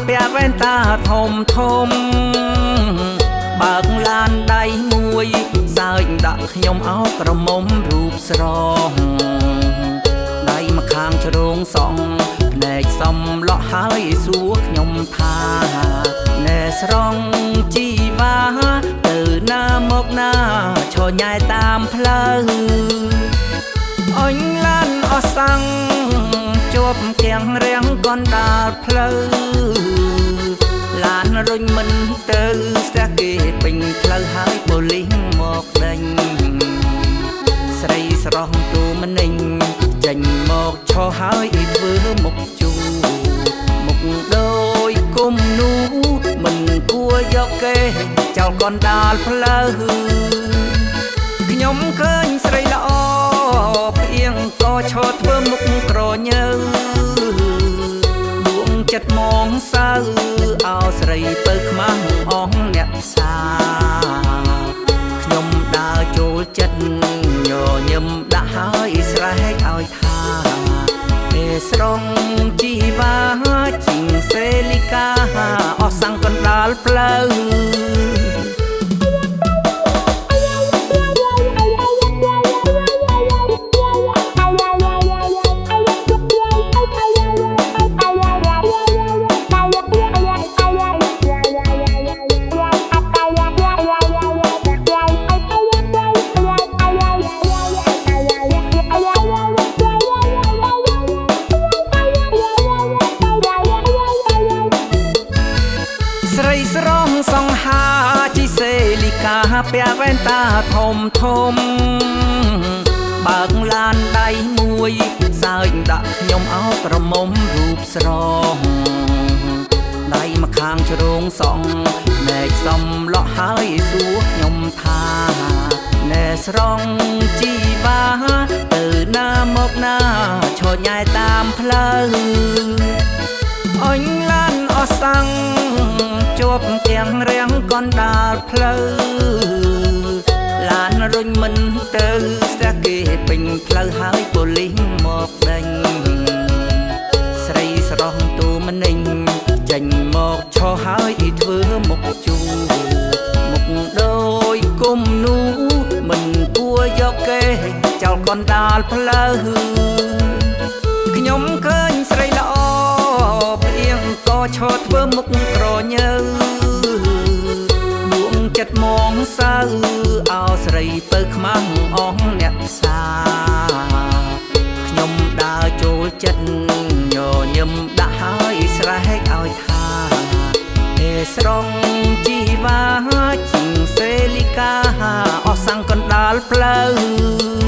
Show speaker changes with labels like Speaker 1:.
Speaker 1: ពាក់វ៉ែនតាធំធំបើកឡានដៃមួយសើចដាក់ខ្ញុំអោបក្រមុំរូបស្រងដៃមកខាងជ្រងសងភ្នែកសំឡោះហើយសួរខ្ញុំថាណែស្រងជីវ៉ាទៅណាមកណាឈរញ៉ែតាមផ្លូវអញឡានអស់សាំងជាប់គៀងរាំងកណ្ដាលផ្លូវឡានរុញមិនទៅស្ទះគេពេញផ្លូវហើយប៉ូលីសមកដេញស្រីស្រស់ទូម្នេញចេញមកឈរហើយធ្វើមុខជូរមុខដូចគុំនោះមិនគួរយកគេចោលកណ្ដាលផ្លូវខ្ញុំឃើញស្រីល្អផ្អៀងក៏ឈរធ្វើមុខក្រញើដួងចិត្តមងសៅអោស្រីទៅខ្មាំងអងអ្នកសាខ្ញុំដើរចូលចិត្តញញឹមដាក់ហើយស្រែកឲ្យថាទេស្រងជីវ៉ាជីងសេលីកាអស់សាំងកណ្ដាលផ្លូវស្រីស្រងសង្ហាជីសេលីកាពាក់វ៉ែនតាធំធំបើកឡានដៃមួយសើចដាក់ខ្ញុំអោបក្រមុំរូបស្រងដៃមកខាងជ្រងសងភ្នែកសំឡោះហើយសួរខ្ញុំថាណែស្រងជីវ៉ាទៅណាមកណាឈរញ៉ែតាមផ្លូវអញឡានអស់សាំងជាប់ទាំងរាំងកណ្ដាលផ្លូវឡានរុញមិនទៅស្ទះគេពេញផ្លូវហើយប៉ូលីសមកដេញស្រីស្រស់ទូម្នេញចេញមកឈរហើយធ្វើមុខជូរមុខដូចគុំនោះមិនគួរយកគេចោលកណ្ដាលផ្លូវខ្ញុំឃើញស្រីល្អផ្អៀងក៏ឈរធ្វើមុខក្រញើដួងចិត្តមងសៅអោស្រីទៅខ្មាំងអងអ្នកសាខ្ញុំដើរចូលចិត្តញញឹមដាក់ហើយស្រែកឲ្យថាទេស្រងជីវ៉ាជីងសេលីកាអស់សាំងកណ្ដាលផ្លូវ